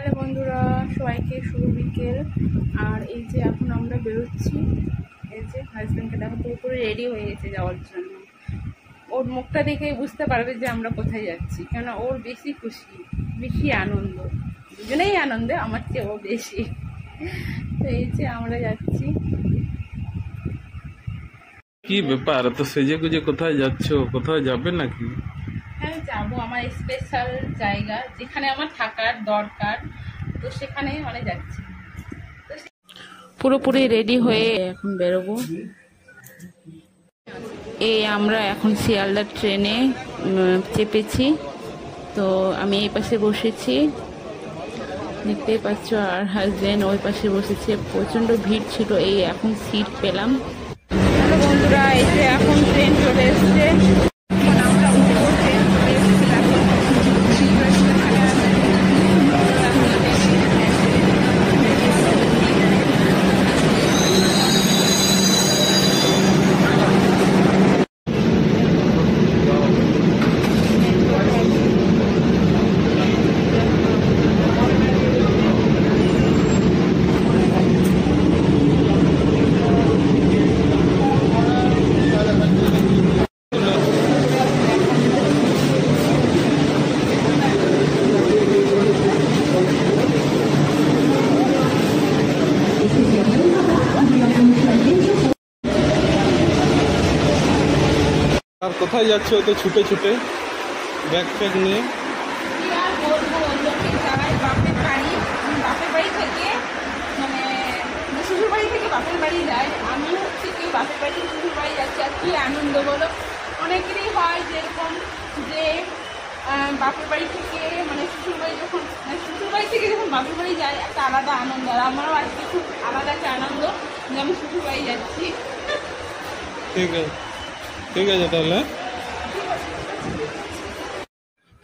Hello বন্ধুরা, সবাইকে শুভ বিকেল। আর এই যে এখন আমরা বেরোচ্ছি। এই যে হাজব্যান্ডকে দেখো পুরোপুরি রেডি হয়ে গেছে যাওয়ার জন্য। ওর মুখটা দেখে বুঝতে পারবে যে আমরা কোথায় যাচ্ছি, কেন ওর বেশি খুশি, বেশি আনন্দ, দুজনেই আনন্দে, আমার চেয়ে ও বেশি। তো এই যে আমরা যাচ্ছি। কি ব্যাপার, তো সেজে গুজে কোথায় যাচ্ছ? কোথায় যাবে নাকি? হ্যাঁ যাবো, আমার স্পেশাল জায়গা যেখানে আমার থাকার দরকার, তো সেখানে মানে যাচ্ছি। পুরোপুরি রেডি হয়ে এখন বেরোবো। এই আমরা এখন শিয়ালদা ট্রেনে চেপেছি। তো আমি এই পাশে বসেছি, দেখতেই পাচ্ছ, আর হাজবেন্ড ওই পাশে বসেছে। প্রচণ্ড ভিড় ছিল, এই এখন সিট পেলাম। হ্যালো বন্ধুরা, এই যে এখন ট্রেন চলে এসছে। আর কোথায় যাচ্ছ তো ছুটে ছুটে ব্যাগ প্যাক নিয়ে? বাপের বাড়ি থেকে মানে শ্বশুর বাড়ি থেকে বাপের বাড়ি যায়, আমি হচ্ছে কি বাপের বাড়ি থেকে শ্বশুর বাড়ি যাচ্ছি। আর কি আনন্দ বলো, অনেকেরই হয় যেরকম যে বাপের বাড়ি থেকে মানে শ্বশুর বাড়ি যখন শ্বশুর বাড়ি থেকে যখন বাপের বাড়ি যায় একটা আলাদা আনন্দ। আর আমারও আজকে খুব আলাদা একটা আনন্দ যে আমি শ্বশুর বাড়ি যাচ্ছি। ঠিক আছে, ঠিক আছে তাহলে।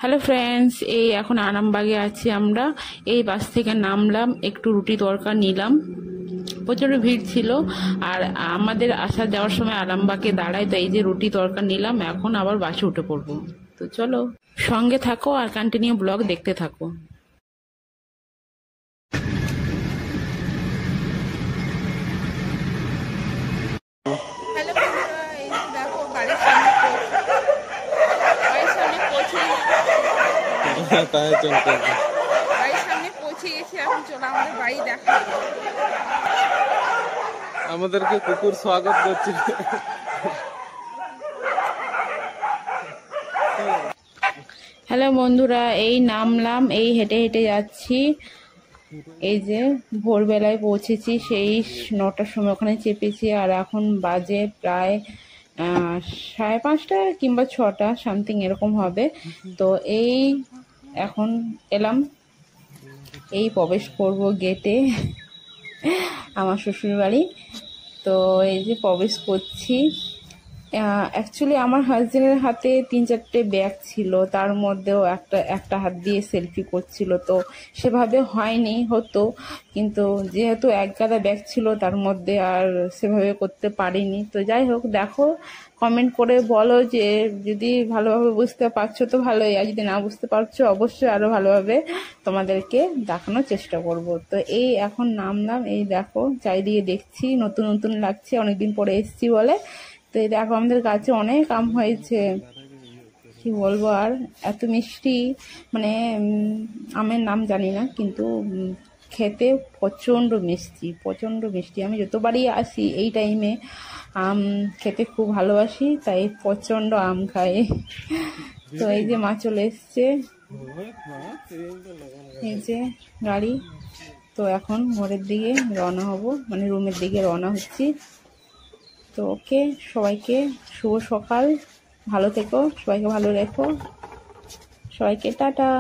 হ্যালো ফ্রেন্ডস, এই এখন আরামবাগে আছি আমরা। এই বাস থেকে নামলাম, একটু রুটি তরকা নিলাম, প্রচণ্ড ভিড় ছিল। আর আমাদের আসা যাওয়ার সময় আরামবাগে দাঁড়ায়, তো এই যে রুটি তরকা নিলাম, এখন আবার বাসে উঠে পড়বো। তো চলো সঙ্গে থাকো আর কন্টিনিউ ব্লগ দেখতে থাকো। হ্যালো বন্ধুরা, এই যে দেখো বাড়ির সামনে পৌঁছে বাড়ির সামনে পৌঁছে গেছি। এখন চলো আমাদের বাড়ি দেখা। আমাদেরকে কুকুর স্বাগত করছে। হ্যালো বন্ধুরা, এই নামলাম, এই হেঁটে হেঁটে যাচ্ছি। এই যে ভোরবেলায় পৌঁছেছি, সেই 9টার সময় ওখানে চেপেছি। আর এখন বাজে প্রায় 5:30 কিংবা 6টা সামথিং এরকম হবে। তো এই এখন এলাম, এই প্রবেশ করব গেটে আমার শ্বশুর বাড়ি। তো এই যে প্রবেশ করছি। অ্যাকচুয়ালি আমার হাজবেন্ডের হাতে 3-4টে ব্যাগ ছিল, তার মধ্যেও একটা হাত দিয়ে সেলফি করছিল, তো সেভাবে হয়নি, হতো, কিন্তু যেহেতু এক গাদা ব্যাগ ছিল তার মধ্যে আর সেভাবে করতে পারিনি। তো যাই হোক, দেখো কমেন্ট করে বলো যে যদি ভালোভাবে বুঝতে পারছো তো ভালোই, আর যদি না বুঝতে পারছো অবশ্যই আরও ভালোভাবে তোমাদেরকে দেখানোর চেষ্টা করব। তো এই এখন নামলাম, এই দেখো চারিদিকে দেখছি, নতুন নতুন লাগছে, অনেকদিন পরে এসেছি বলে। তো এই দেখো আমাদের গাছে অনেক আম হয়েছে, কি বলবো আর, এত মিষ্টি, মানে আমের নাম জানি না, কিন্তু খেতে প্রচণ্ড মিষ্টি, প্রচণ্ড মিষ্টি। আমি যতবারই আসি এই টাইমে আম খেতে খুব ভালোবাসি, তাই প্রচণ্ড আম খাই। তো এই যে মা চলে এসছে, এই যে গাড়ি। তো এখন ঘরের দিকে রওনা হব, মানে রুমের দিকে রওনা হচ্ছি। তো ওকে, সবাইকে শুভ সকাল, ভালো থেকো, সবাইকে ভালো রেখো, সবাইকে টাটা।